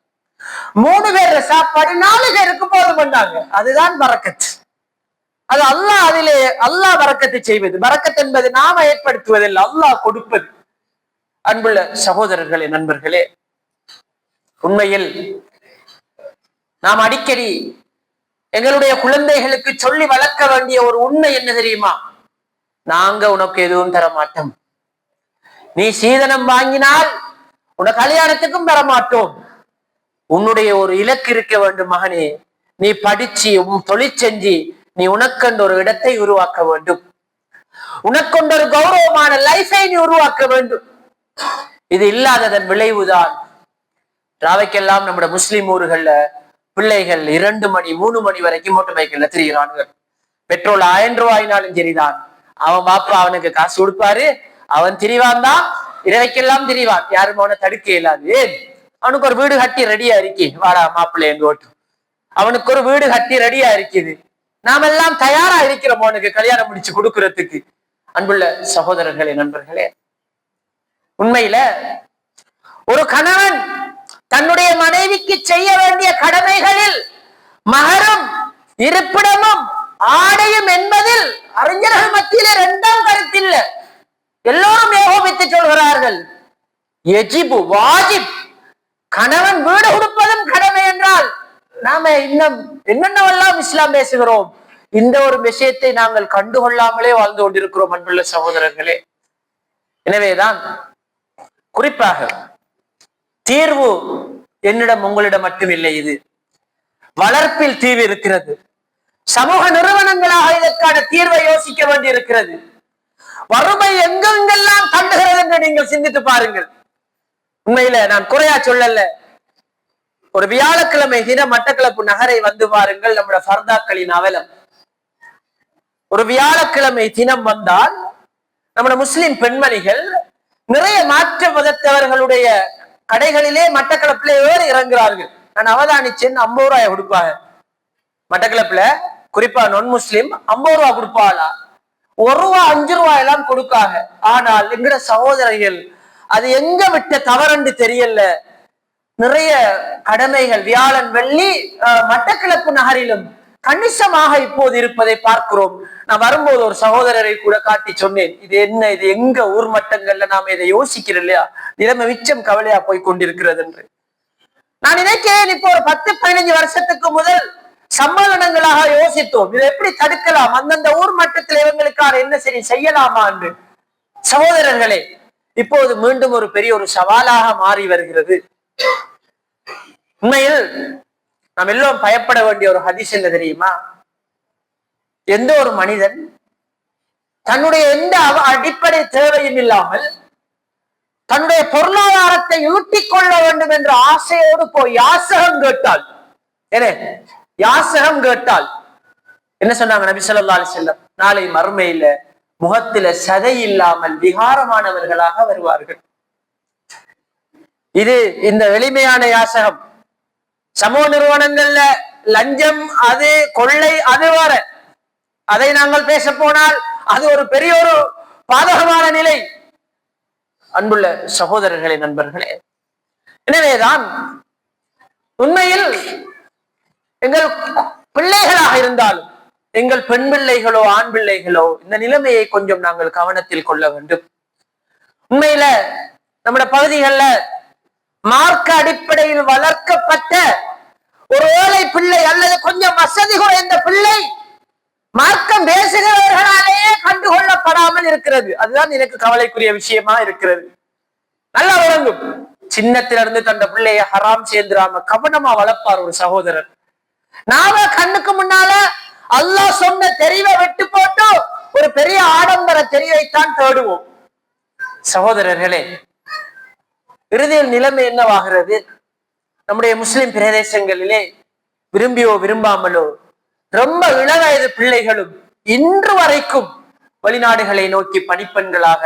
3 பேர் சாப்பாடு 4 பேருக்கு போதுமண்டாங்க. அதுதான் பரக்கத். அது அல்லாஹ், அதிலே அல்லாஹ் பரக்கத்தை செய்வது. பரக்கத் என்பது நாம ஏற்படுத்துவதில்லை, அல்லாஹ் கொடுப்பது. அன்புள்ள சகோதரர்களே, நண்பர்களே, உண்மையில் நாம் அடிக்கடி எங்களுடைய குழந்தைகளுக்கு சொல்லி வளர்க்க வேண்டிய ஒரு உண்மை என்ன தெரியுமா? நாங்க உனக்கு எதுவும் தர மாட்டோம், நீ சீதனம் வாங்கினால் உனக்கு கல்யாணத்துக்கும் தர மாட்டோம். உன்னுடைய ஒரு இலக்கு இருக்க வேண்டும் மகனே, நீ படிச்சு தொழிற்செஞ்சு நீ உனக்கொண்ட ஒரு இடத்தை உருவாக்க வேண்டும், உனக்கொண்ட ஒரு கௌரவமான லைஃபை நீ உருவாக்க வேண்டும். இது இல்லாததன் விளைவுதான் ராவைக்கெல்லாம் நம்முடைய முஸ்லிம் ஊர்கள்ல பிள்ளைகள் 2 மணி 3 மணி வரைக்கும் மோட்டார் பைக்கில் திரிகிறார்கள். பெட்ரோல் 1000 ரூபாயினாலும் சரிதான், அவன் பாப்பா அவனுக்கு காசு கொடுப்பாரு, அவன் திரிவான் தான், இரவைக்கெல்லாம் திரிவான், யாரும் அவனை தடுக்க இயலாது. அவனுக்கு ஒரு வீடு கட்டி ரெடியா இருக்கி, வாடா மாப்பிள்ளை எங்க ஓட்டு, அவனுக்கு ஒரு வீடு கட்டி ரெடியா இருக்குது, நாம எல்லாம் தயாரா இருக்கிறோம் அவனுக்கு கல்யாணம் முடிச்சு கொடுக்கறதுக்கு. அன்புள்ள சகோதரர்களே, நண்பர்களே, உண்மையில ஒரு கணவன் தன்னுடைய மனைவிக்கு செய்ய வேண்டிய கடமைகளில் மகரும் இருப்பிடமும் ஆடையும் என்பதில் அறிஞர்கள் மத்தியிலே 2ஆம் கருத்தில்ல. எல்லோரும் ஏகோபித்து சொல்கிறார்கள், எஜிபு வாஜிப், கணவன் வீடு கொடுப்பதும் கடமை என்றால் நாம இன்னும் என்னென்னவெல்லாம் இஸ்லாம் பேசுகிறோம். இந்த ஒரு விஷயத்தை நாங்கள் கண்டுகொள்ளாமலே வாழ்ந்து கொண்டிருக்கிறோம். அன்புள்ள சகோதரர்களே, எனவேதான் குறிப்பாக தீர்வு என்னிடம் உங்களிடம் மட்டுமில்லை. இது வளர்ப்பில் தீர்வு இருக்கிறது. சமூக நிறுவனங்களாக இதற்கான தீர்வை யோசிக்க வேண்டி இருக்கிறது. வறுமை எங்கெங்கெல்லாம் தண்டுகிறது என்று நீங்கள் சிந்தித்து பாருங்கள். உண்மையில நான் குறையா சொல்லல. ஒரு வியாழக்கிழமை தினம் மட்டக்களப்பு நகரை வந்து பாருங்கள். நம்முடைய ஃபர்தாக்களின் அவலம். ஒரு வியாழக்கிழமை தினம் வந்தால் நம்முடைய முஸ்லிம் பெண்மணிகள் நிறைய மாற்று மதத்தவர்களுடைய கடைகளிலே மட்டக்களப்பிலே ஏறி இறங்குறார்கள். நான் அவதானிச்சேன். 50 ரூபாய் கொடுப்பாங்க மட்டக்களப்புல. குறிப்பா நான் முஸ்லிம் 50 ரூபாய் கொடுப்பாளா, 1 ரூபாய் 5 ரூபாய் எல்லாம் கொடுக்காங்க. ஆனால் எங்கட சகோதரர்கள் அது எங்க விட்ட தவறுன்னு தெரியல. நிறைய கடமைகள் வியாழன் வெள்ளி மட்டக்களப்பு நகரிலும் கணிசமாக இப்போது இருப்பதை பார்க்கிறோம். நான் வரும்போது ஒரு சகோதரரை கூட காட்டி சொன்னேன், இது என்ன, இது எங்க ஊர் மட்டங்கள்ல நாம இதை யோசிக்கிறோம் இல்லையா, நிலைமை மிச்சம் கவலையா போய் கொண்டிருக்கிறது என்று நான் நினைக்கிறேன். இப்போ ஒரு 10-15 வருஷத்துக்கு முதல் சம்மேளனங்களாக யோசித்தோம், இதை எப்படி தடுக்கலாம், அந்தந்த ஊர் மட்டத்தில் இவங்களுக்கான என்ன சரி செய்யலாமா என்று. சகோதரர்களே, இப்போது மீண்டும் ஒரு பெரிய ஒரு சவாலாக மாறி வருகிறது. உண்மையில் நாம் எல்லோரும் பயப்பட வேண்டிய ஒரு ஹதீஸ் என்ன தெரியுமா? எந்த ஒரு மனிதன் தன்னுடைய எந்த அடிப்படை தேவையும் இல்லாமல் தன்னுடைய பொருளாதாரத்தை ஈட்டிக் கொள்ள வேண்டும் என்ற ஆசையோடு போய் யாசகம் கேட்டால், யாசகம் கேட்டால் என்ன சொன்னாங்க நபி ஸல்லல்லாஹு அலைஹி வஸல்லம்? நாளை மறுமையில முகத்தில சதை இல்லாமல் விகாரமானவர்களாக வருவார்கள். இது இந்த எளிமையான யாசகம். சமூக நிறுவனங்கள்ல லஞ்சம், அது கொள்ளை, அது வர அதை நாங்கள் பேச போனால் அது ஒரு பெரிய ஒரு பாதகமான நிலை. அன்புள்ள சகோதரர்களே, நண்பர்களே, எனவேதான் உண்மையில் எங்கள் பிள்ளைகளாக இருந்தாலும், எங்கள் பெண் பிள்ளைகளோ ஆண் பிள்ளைகளோ, இந்த நிலைமையை கொஞ்சம் நாங்கள் கவனத்தில் கொள்ள வேண்டும். உண்மையில நம்முடைய பகுதிகளில் மார்க்க அடிப்படையில் வளர்க்கப்பட்ட ஒரு ஏழை பிள்ளை அல்லது கொஞ்சம் வசதி குறைந்த பிள்ளை மார்க்கம் பேசுகிறவர்களாலேயே கண்டுகொள்ளப்படாமல் இருக்கிறது. அதுதான் எனக்கு கவலைக்குரிய விஷயமா இருக்கிறது. நல்லா வழங்கும், சின்னத்திலிருந்து தந்த பிள்ளைய ஹராம் சேர்ந்துடாம கவனமா வளர்ப்பார் ஒரு சகோதரர். நாம கண்ணுக்கு முன்னால அல்லாஹ் சொன்ன தெரிவை விட்டு போட்டு ஒரு பெரிய ஆடம்பர தெரிவைத்தான் தேடுவோம். சகோதரர்களே, இறுதியில் நிலைமை என்னவாகிறது? நம்முடைய முஸ்லிம் பிரதேசங்களிலே விரும்பியோ விரும்பாமலோ ரொம்ப இளவயது பிள்ளைகளும் இன்று வரைக்கும் வெளிநாடுகளை நோக்கி பணிப்பெண்களாக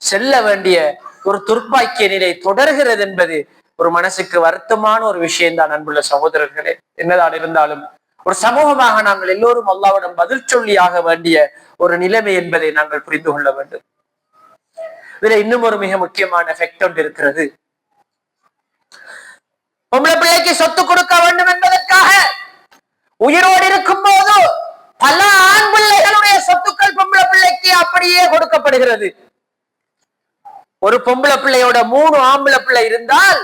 செல்ல வேண்டிய ஒரு துர்ப்பாக்கிய நிலை தொடர்கிறது என்பது ஒரு மனசுக்கு வருத்தமான ஒரு விஷயம்தான். அன்புள்ள சகோதரர்களே, என்னதான் இருந்தாலும் ஒரு சமூகமாக நாங்கள் எல்லோரும் அல்லாஹ்விடம் பதில் சொல்லியாக வேண்டிய ஒரு நிலைமை என்பதை நாங்கள் புரிந்து கொள்ள வேண்டும். இதுல இன்னும் ஒரு மிக முக்கியமான எஃபெக்ட் ஒன்று இருக்கிறது. பொம்பளை பிள்ளைக்கு சொத்து கொடுக்க வேண்டும் என்பதற்காக உயிரோடு இருக்கும் போது பல ஆண் பிள்ளைகளுடைய சொத்துக்கள் பொம்பளை பிள்ளைக்கு அப்படியே கொடுக்கப்படுகிறது. ஒரு பொம்பளை பிள்ளையோட 3 ஆம்பளை பிள்ளை இருந்தால்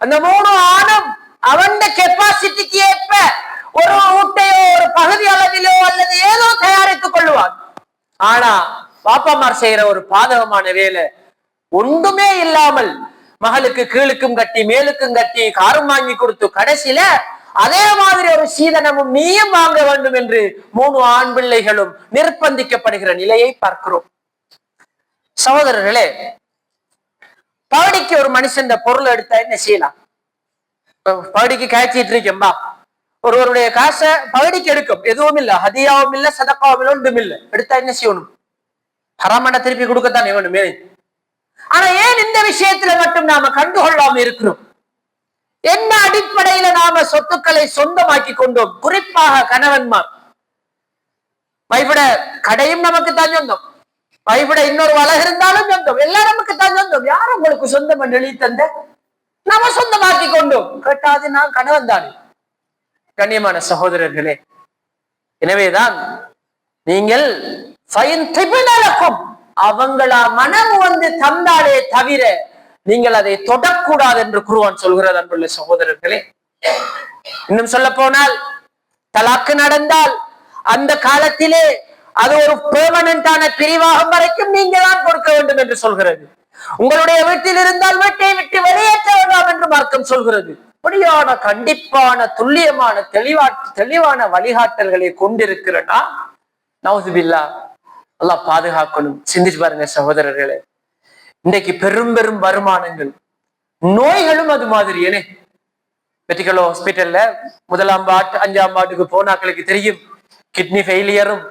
அந்த 3 ஆணும் அவன் கெப்பாசிட்டிக்கு ஏற்ப ஒரு ஊட்டையோ ஒரு பகுதி அளவிலோ அல்லது ஏதோ தயாரித்துக் கொள்ளுவான். ஆனா பாப்பாமார் செய்யற ஒரு பாதகமான வேலை, ஒன்றுமே இல்லாமல் மகளுக்கு கீழுக்கும் கட்டி மேலுக்கும் கட்டி காரும் வாங்கி கொடுத்து கடைசியில அதே மாதிரி ஒரு சீதனமும் நீயும் வாங்க வேண்டும் என்று 3 ஆண் பிள்ளைகளும் நிர்பந்திக்கப்படுகிற நிலையை பார்க்கிறோம். சகோதரர்களே, பகடிக்கு ஒரு மனுஷன் பொருள் எடுத்தா என்ன செய்யலாம்? பகடிக்கு காய்ச்சிட்டு இருக்கேன்பா, ஒருவருடைய காசை பகடிக்கு எடுக்கும், எதுவும் இல்ல, ஹதியாவும் இல்ல, சதக்காவும் இல்ல, ஒன்றும் இல்ல, எடுத்தா என்ன செய்யணும்? ஹராமான திருப்பி கொடுக்கத்தான் வேணுமே. ஆனா ஏன் இந்த விஷயத்துல மட்டும் நாம கண்டுகொள்ளாம இருக்கிறோம்? என்ன அடிப்படையில நாம சொத்துக்களை சொந்தமாக்கி கொண்டோம்? குறிப்பாக கணவன்மார். வைவிட கடையும் நமக்கு தான் சொந்தம், வைவிட இன்னொரு வளர் இருந்தாலும் சொந்தம், எல்லாம் நமக்கு தான் சொந்தம். யாரும் உங்களுக்கு சொந்தம் என்று எழுதி தந்த? நாம சொந்தமாக்கி கொண்டோம். கேட்டாது நான் கணவன் தானே. கண்ணியமான சகோதரர்களே, எனவேதான் நீங்கள் அவங்களா மனம் வந்து தந்தாலே தவிர நீங்கள் அதை தொடக்கூடாது என்று குர்ஆன் சொல்கிறது. அன்புள்ள சகோதரர்களே, இன்னும் சொல்ல போனால் தலாக்கு நடந்தால் அந்த காலத்திலே அது ஒரு பெர்மனன்டான பிரிவாகும் வரைக்கும் நீங்க தான் கொடுக்க வேண்டும் என்று சொல்கிறது. உங்களுடைய வீட்டில் இருந்தால் வீட்டை விட்டு வெளியேற்ற வேண்டாம் என்று மார்க்கம் சொல்கிறது. அப்படியான கண்டிப்பான துல்லியமான தெளிவான வழிகாட்டல்களை கொண்டிருக்கிறனா நவுசுபில்லா அல்லாஹ் பாதுகாக்கணும். சிந்திச்சு பாருங்க சகோதரர்களே, இன்றைக்கு பெரும் பெரும் வருமானங்கள், நோய்களும் அது மாதிரி. ஏனே மெடிக்கல் ஹாஸ்பிட்டல்ல 1ஆம் வார்டு 5ஆம் வார்டுக்கு போனாக்களுக்கு தெரியும், கிட்னி ஃபெயிலியரும்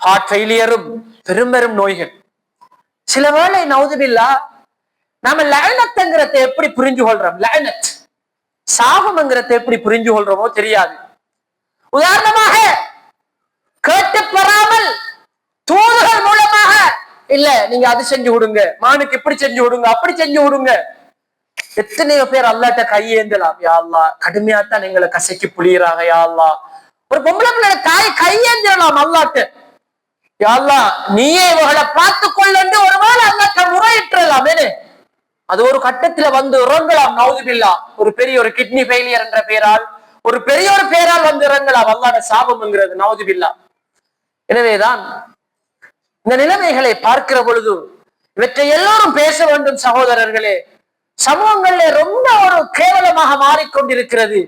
ஹார்ட் ஃபெயிலியரும் பெரும் பெரும் நோய்கள். சில வேளை நவுதுபில்லா நாம லஅனத்ங்கிறத எப்படி புரிஞ்சு கொள்றோம், லஅனத் சாபம்ங்கிறத எப்படி புரிஞ்சு கொள்றோமோ தெரியாது. உதாரணமாக கேட்டு பெறாமல் தூதுகள் மூலமாக, இல்ல நீங்க அது செஞ்சு விடுங்க, மானுக்கு இப்படி செஞ்சு விடுங்க, அப்படி செஞ்சு விடுங்க. எத்தனையோ பேர் அல்லாட்ட கையேந்தலாம். யா அல்லாஹ், கடுமையாத்தான் எங்களை கசக்கி புளியறாங்க. யா அல்லாஹ், ஒரு பொம்பளை பிள்ளை தாய் கையேந்தலாம் அல்லாட்ட. யா அல்லாஹ், நீயே இவர்களை பார்த்து கொள்ளு ஒருவேளை அல்லாட்ட முறையிட்டலாம். அது ஒரு கட்டத்துல வந்து இறங்கலாம். நவுதுபில்லா, ஒரு பெரிய ஒரு கிட்னி ஃபெயிலியர் என்ற பெயரால், ஒரு பெரிய ஒரு பெயரால் வந்து இறங்கலாம். அல்லாஹ்வுடைய சாபம்ங்கிறது நவுதுபில்லா. எனவேதான் இந்த நிலைமைகளை பார்க்கிற பொழுது இவற்றை எல்லோரும் பேச வேண்டும் சகோதரர்களே. சமூகங்கள்ல ரொம்ப ஒரு கேவலமாக மாறிக்கொண்டிருக்கிறது.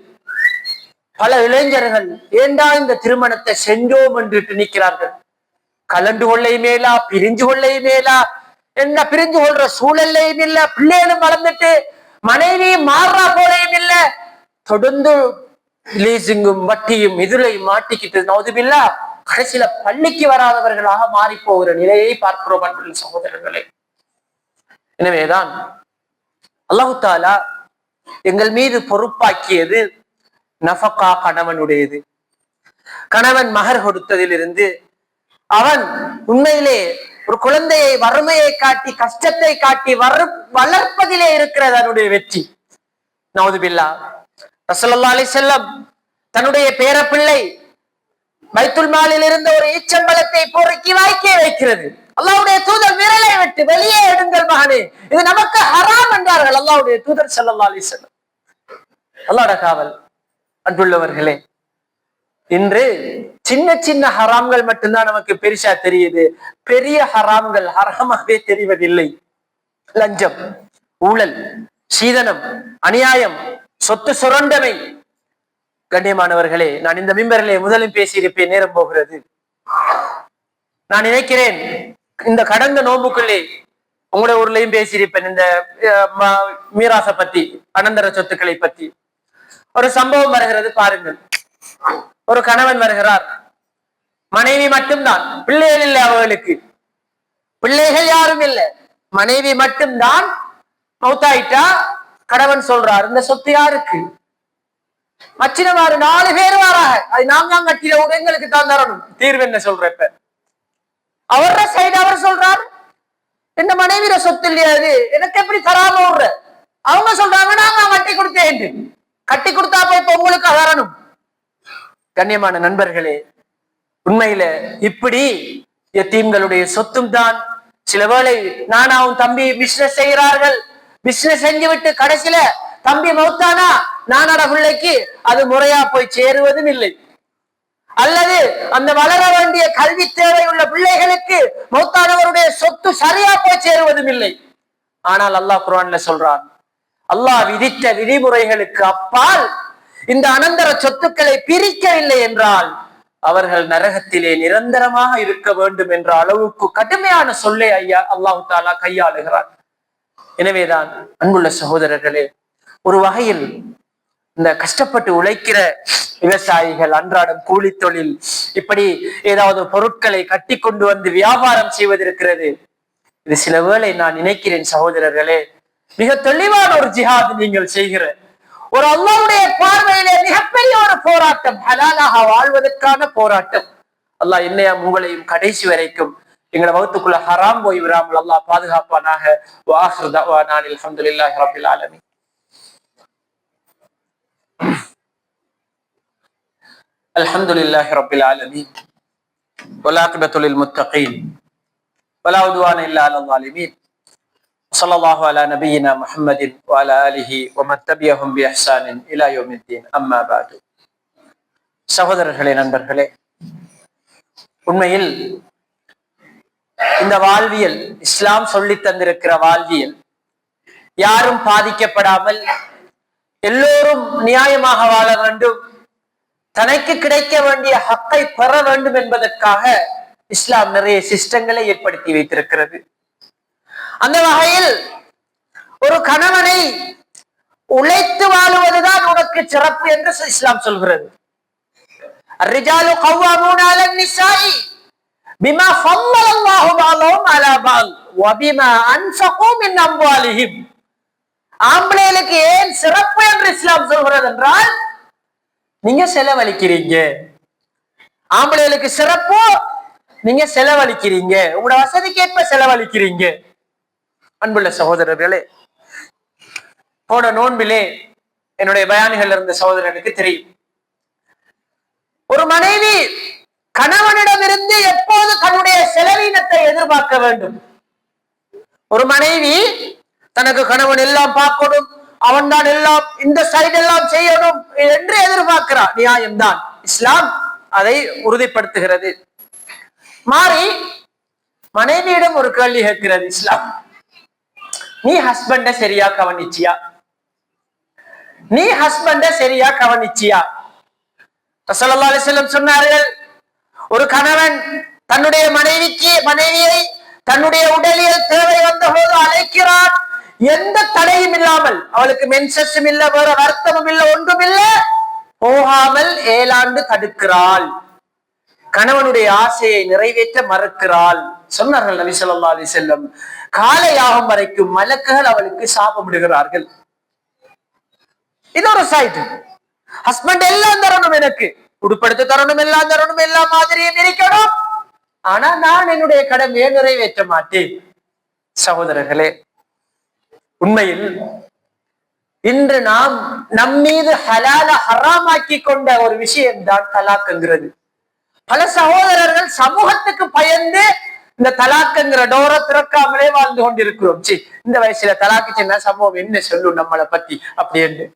பல இளைஞர்கள் ஏண்டா இந்த திருமணத்தை செஞ்சோம் என்று நிற்கிறார்கள். கலந்து கொள்ளையும் மேலா, பிரிஞ்சு கொள்ளையும் மேலா, என்ன பிரிஞ்சு கொள்ற சூழல்லையும் இல்ல, பிள்ளைகளும் வளர்ந்துட்டு மனைவி மாறா போலையும் இல்ல, தொடர்ந்து லீசிங்கும் வட்டியும் இதுலையும் மாட்டிக்கிட்டு நவுதுபில்லா கடைசியில பள்ளிக்கு வராதவர்களாக மாறி போகிற நிலையை பார்க்கிறோம் அன்புள்ள சகோதரர்களே. எனவேதான் அல்லாஹு தாலா எங்கள் மீது பொறுப்பாக்கியது நஃபகா, கணவனுடையது. கணவன் மகர் கொடுத்ததிலிருந்து அவன் உண்மையிலே ஒரு குழந்தையை வறுமையை காட்டி கஷ்டத்தை காட்டி வளர்ப்பதிலே இருக்கிறது அதனுடைய வெற்றி. நவுதுபில்லா ரசூலுல்லாஹி அலைஹி வஸல்லம் தன்னுடைய பேரப்பிள்ளை பைத்துல் மாலில் இருந்த ஒரு ஈச்சம்பழத்தை பொறுக்கி வாய்க்கே வைக்கிறது. அல்லாஹ்வுடைய தூதர் விரலை விட்டு வெளியே எடுங்கள் மகனே, இது நமக்கு ஹராம் என்றார்கள் அல்லாஹ்வுடைய தூதர் ஸல்லல்லாஹு அலைஹி வஸல்லம். அல்லாஹ்வுடைய காவல். அன்புள்ளவர்களே, இன்று சின்ன சின்ன ஹராம்கள் மட்டும்தான் நமக்கு பெருசா தெரியுது. பெரிய ஹராம்கள் ஹராமாகவே தெரிவதில்லை. லஞ்சம், ஊழல், சீதனம், அநியாயம், சொத்து சுரண்டமை. கண்ணியமானவர்களே, நான் இந்த மிம்பரிலே முதலும் பேசியிருப்பேன், நேரம் போகிறது. நான் நினைக்கிறேன் இந்த கடந்த நோம்புக்குள்ளே உங்களுடைய ஊர்லயும் பேசியிருப்பேன். இந்த மீராசை பத்தி, அனந்தர சொத்துக்களை பத்தி ஒரு சம்பவம் வருகிறது பாருங்கள். ஒரு கணவன் வருகிறார், மனைவி மட்டும்தான், பிள்ளைகள் இல்லை அவர்களுக்கு, பிள்ளைகள் யாரும் இல்லை, மனைவி மட்டும்தான். மௌத்தாயிட்டா கணவன் சொல்றார், இந்த சொத்து யாருக்கு? மச்சினமாறு 4 பேர் வாராக, அது நாம் தான் கட்டில எங்களுக்கு தான் தரணும். தீர்வு என்ன சொல்றப்ப அவர சைடு அவர் சொல்றாரு, இந்த மனைவியில சொத்து இல்லையா, அது எனக்கு எப்படி தராம விடுற? அவங்க சொல்றாங்க, நாங்க கட்டி கொடுத்தேன், கட்டி கொடுத்தா போய் இப்ப உங்களுக்கு தரணும். கண்ணியமான நண்பர்களே, உண்மையில இப்படி யத்தீம்களுடைய சொத்தும் தான். சில வேளை நானாவும் தம்பி பிசினஸ் செய்கிறார்கள், பிசினஸ் செஞ்சு விட்டு கடைசியில தம்பி மௌத்தானா நானோட பிள்ளைக்கு அது முறையா போய் சேருவதும் இல்லை. அல்லது அந்த வளர வேண்டிய கல்வி தேவை உள்ள பிள்ளைகளுக்கு மௌத்தானவருடைய சொத்து சரியா போய் சேருவதும் இல்லை. ஆனால் அல்லாஹ் குர்ஆன்ல சொல்றான், அல்லாஹ் விதித்த விதிமுறைகளுக்கு அப்பால் இந்த அனந்தர சொத்துக்களை பிரிக்கவில்லை என்றால் அவர்கள் நரகத்திலே நிரந்தரமாக இருக்க வேண்டும் என்ற அளவுக்கு கடுமையான சொல்லை அல்லாஹு தாலா கையாளுகிறார். எனவேதான் அன்புள்ள சகோதரர்களே, ஒரு வகையில் இந்த கஷ்டப்பட்டு உழைக்கிற விவசாயிகள், அன்றாடம் கூலி தொழில், இப்படி ஏதாவது பொருட்களை கட்டி கொண்டு வந்து வியாபாரம் செய்வதற்கிறது. இது சில வேளை நான் நினைக்கிறேன் சகோதரர்களே, மிக தெளிவான ஒரு ஜிஹாத் நீங்கள் செய்கிற ஒரு அல்லாஹ்வுடைய பார்வையிலே மிகப்பெரிய ஒரு போராட்டம், ஹலாலாக வாழ்வதற்கான போராட்டம். அல்லாஹ் என்னையும் உங்களையும் கடைசி வரைக்கும் எங்களை வகுத்துக்குள்ள ஹராம் போய் விடாமல் அல்லாஹ் பாதுகாப்பானாக. வஆஹிரு தஅவானா அல்ஹம்துலில்லாஹி ரப்பில் ஆலமீன். அல்ஹம்துலில்லாஹி ரப்பில் ஆலமீன் வல்-ஆகிபத்து லில்-முத்தகீன் வலா உத்வான இல்லா அலல் ஸாலிமீன். ஸல்லல்லாஹு அலா நபியினா முஹம்மதின் வ அலா ஆலிஹி வ மன் தபியஹும் பி இஹ்சானின் இலா யௌமித்தீன். அம்மா பஅது. சகோதரர்களே, நண்பர்களே, உண்மையில் இந்த வாழ்வியல், இஸ்லாம் சொல்லி தந்திருக்கிற வாழ்வியல் யாரும் பாதிக்கப்படாமல் எல்லோரும் நியாயமாக வாழ வேண்டும், தனக்கு கிடைக்க வேண்டிய ஹக்கை பெற வேண்டும் என்பதற்காக இஸ்லாம் நிறைய சிஸ்டங்களை ஏற்படுத்தி வைத்திருக்கிறது. அந்த வகையில் ஒரு கணவனை உழைத்து வாழுவதுதான் உனக்கு சிறப்பு என்று இஸ்லாம் சொல்கிறது. الرجال قوامون على النساء بما فضل الله بعضهم على بعض وبما انفقوا من اموالهم. ஆம்பளைகளுக்கு ஏன் சிறப்பு என்று இஸ்லாம் சொல்கிறது என்றால், நீங்க செலவழிக்கிறீங்க. ஆம்பளைகளுக்கு சிறப்பு, நீங்க செலவழிக்கிறீங்க, உங்களோட வசதிக்கு ஏற்ப செலவழிக்கிறீங்க. அன்புள்ள சகோதரர்களே, போன நோன்பிலே என்னுடைய பயானிகள் இருந்த சகோதரனுக்கு தெரியும், ஒரு மனைவி கணவனிடமிருந்து எப்போது தன்னுடைய செலவீனத்தை எதிர்பார்க்க வேண்டும். ஒரு மனைவி தனக்கு கணவன் எல்லாம் பார்க்கணும், அவன் தான் எல்லாம் இந்த சைடு எல்லாம் செய்யணும் என்று எதிர்பார்க்கிறான். நியாயம்தான், இஸ்லாம் அதை உறுதிப்படுத்துகிறது. மாறி மனைவியிடம் ஒரு கேள்வி கேட்கிறது இஸ்லாம், நீ ஹஸ்பண்ட சரியா கவனிச்சியா? நீ ஹஸ்பண்ட சரியா கவனிச்சியா? ஸல்லல்லாஹு அலைஹி வஸல்லம் சொன்னார்கள், ஒரு கணவன் தன்னுடைய மனைவியை தன்னுடைய உடலியல் தேவை வந்த போது அழைக்கிறான், எந்த தடையும் இல்லாமல், அவளுக்கு மென்சஸும் இல்ல, வேற வருத்தமும் இல்ல, ஒன்றும் இல்ல, போகாமல் 7 ஆண்டு தடுக்கிறாள். கணவனுடைய ஆசையை நிறைவேற்ற மறுக்கிறாள். சொன்னார்கள் நபி ஸல்லல்லாஹு அலைஹி வஸல்லம், காலையாகும் வரைக்கும் மலக்குகள் அவளுக்கு சாபமிடுகிறார்கள். இது ஒரு சைடு. ஹஸ்பண்ட் எல்லாம் தரணும், எனக்கு உடுப்படுத்த தரணும், எல்லாம் தரணும், எல்லா மாதிரியும் இருக்கணும், ஆனா நான் என்னுடைய கடமையை நிறைவேற்ற மாட்டேன். சகோதரர்களே, உண்மையில் இன்று நாம் நம்மீது ஹலால ஹராமாக்கி கொண்ட ஒரு விஷயம் தான் தலாக்குங்கிறது. பல சகோதரர்கள் சமூகத்துக்கு பயந்து இந்த தலாக்குங்கிற டோர திறக்காமலே வாழ்ந்து கொண்டிருக்கிறோம். இந்த வயசுல தலாக்கு சின்ன சமூகம் என்ன சொல்லும் நம்மளை பத்தி அப்படி என்று.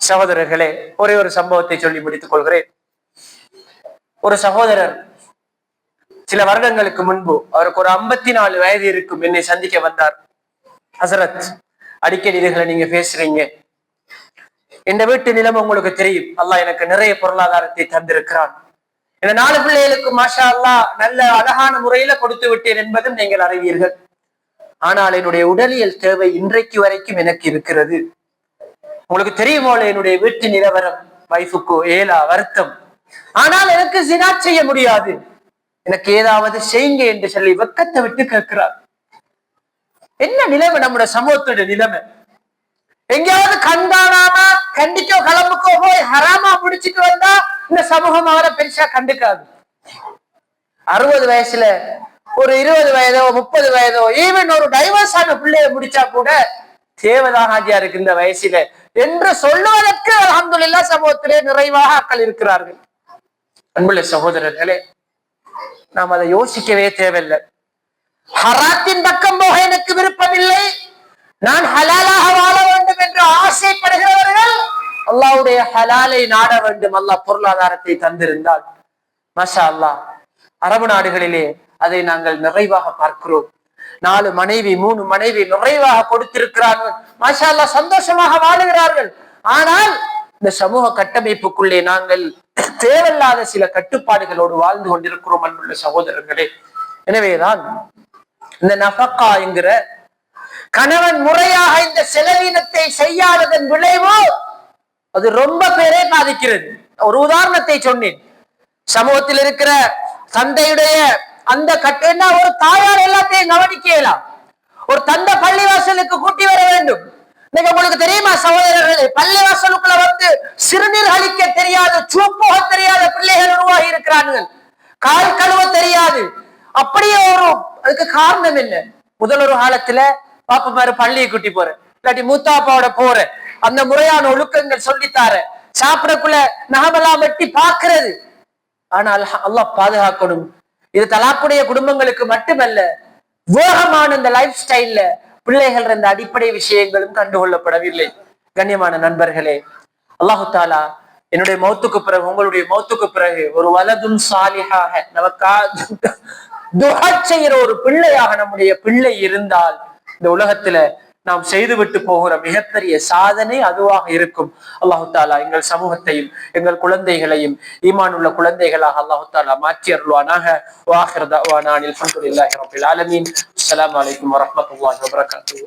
சகோதரர்களே, ஒரே ஒரு சம்பவத்தை சொல்லி முடித்துக் கொள்கிறேன். ஒரு சகோதரர் சில வருடங்களுக்கு முன்பு, அவருக்கு ஒரு 54 வயது இருக்கும், என்னை சந்திக்க வந்தார். ஹசரத், அடிக்கடி இதுகளை நீங்க பேசுறீங்க, இந்த வீட்டு நிலைமை உங்களுக்கு தெரியும், அல்லாஹ் எனக்கு நிறைய பொருளாதாரத்தை தந்திருக்கிறான், இந்த 4 பிள்ளைகளுக்கு மாஷா அல்லாஹ் நல்ல அழகான முறையில கொடுத்து விட்டேன் என்பதும் நீங்கள் அறிவீர்கள். ஆனால் என்னுடைய உடலியல் தேவை இன்றைக்கு வரைக்கும் எனக்கு இருக்கிறது. உங்களுக்கு தெரியுமோ என்னுடைய வீட்டு நிலவரம், வைஃபுக்கு ஏலா வருத்தம், ஆனால் எனக்கு ஜினா செய்ய முடியாது, எனக்கு ஏதாவது செய்யுங்க என்று சொல்லி வெக்கத்தை விட்டு கேட்கிறார். என்ன நிலைமை நம்முடைய சமூகத்துடைய நிலைமை? எங்கேயாவது கண்காணாம கண்டிக்கோ கிளம்புக்கோ போய் ஹராமா முடிச்சுட்டு வந்தா இந்த சமூகம் அவரை பெருசா கண்டுக்காது. 60 வயசுல ஒரு 20 வயதோ 30 வயதோ ஈவன் ஒரு டைவர்ஸ் ஆன பிள்ளைய முடிச்சா கூட தேவதான் ஹாஜியா இருக்கு இந்த வயசுல என்று சொல்லுவதற்கு அல்ஹம்துலில்லாஹ் சமூகத்திலே நிறைவாக ஆட்கள் இருக்கிறார்கள். அன்புள்ள சகோதரர்களே, நாம் அதை யோசிக்கவே தேவையில்லை. ஹராத்தின் பக்கம் போக எனக்கு விருப்பமில்லை, நான் ஹலாலாக வாழ வேண்டும் என்று ஆசைப்படுகிறவர்கள் அல்லாஹ்வுடைய ஹலாலை நாட வேண்டும். அல்லாஹ் பொருளாதாரத்தை தந்திருந்தால் மாஷா அல்லாஹ், அரபு நாடுகளிலே அதை நாங்கள் நிறைவாக பார்க்கிறோம். 4 மனைவி 3 மனைவி நிறைவாக கொடுத்திருக்கிறார்கள், மாஷா அல்லாஹ் சந்தோஷமாக வாழுகிறார்கள். ஆனால் இந்த சமூக கட்டமைப்புக்குள்ளே நாங்கள் தேவையில்லாத சில கட்டுப்பாடுகளோடு வாழ்ந்து கொண்டிருக்கிறோம். அன்புள்ள சகோதரர்களே, எனவேதான் இந்த நஃபகா என்கிற கணவன் முறையாக இந்த செலவீனத்தை செய்யாததன் விளைவு அது ரொம்ப பேரே பாதிக்கிறது. ஒரு உதாரணத்தை சொன்னேன். சமூகத்தில் இருக்கிற தந்தையுடைய அந்த கட்டணா, ஒரு தாயார் எல்லாத்தையும் கவனிக்கலாம், ஒரு தந்தை பள்ளிவாசலுக்கு கூட்டி வர வேண்டும். இன்னைக்கு உங்களுக்கு தெரியுமா சகோதரர்களே, பள்ளிவாசலுக்குள்ள வந்து சிறுநீர் கழிக்க தெரியாது, சூப்போக தெரியாத பிள்ளைகள் உருவாகி இருக்கிறார்கள், கால் கழுவ தெரியாது. அப்படியே அதுக்கு காரணம் என்ன? முதல் ஒரு காலத்துல பாப்பா பாரு பள்ளியை கூட்டி போற, இல்லாட்டி மூத்தாப்பாவோட போற, அந்த முறையான ஒழுக்கங்கள் சொல்லித்தார, சாப்பிடக்குள்ள நகமெல்லாம் வெட்டி பாக்குறது. ஆனால் அல்லாஹ் பாதுகாக்கணும், இது தலாக்குடைய குடும்பங்களுக்கு மட்டுமல்ல, வேகமான இந்த லைஃப் ஸ்டைல்ல பிள்ளைகள் இந்த அடிப்படை விஷயங்களும் கண்டுகொள்ளப்படவில்லை. கண்ணியமான நண்பர்களே, அல்லாஹு தாலா என்னுடைய மௌத்துக்கு பிறகு, உங்களுடைய மௌத்துக்கு பிறகு ஒரு வலதுன் சாலிஹாக நமக்கா துஆ செய்கிற ஒரு பிள்ளையாக நம்முடைய பிள்ளை இருந்தால் இந்த உலகத்துல நாம் செய்துவிட்டு போகிற மிகப்பெரிய சாதனை அதுவாக இருக்கும். அல்லாஹு தாலா எங்கள் சமூகத்தையும் எங்கள் குழந்தைகளையும் ஈமான் உள்ள குழந்தைகளாக அல்லாஹு தாலா மாற்றி அருள்வானாக. வாஹிர் தஅவானா அல்ஹம்துலில்லாஹி ரப்பில் ஆலமீன். அஸ்ஸலாமு அலைக்கும் வரஹ்மத்துல்லாஹி வபரகாத்துஹு.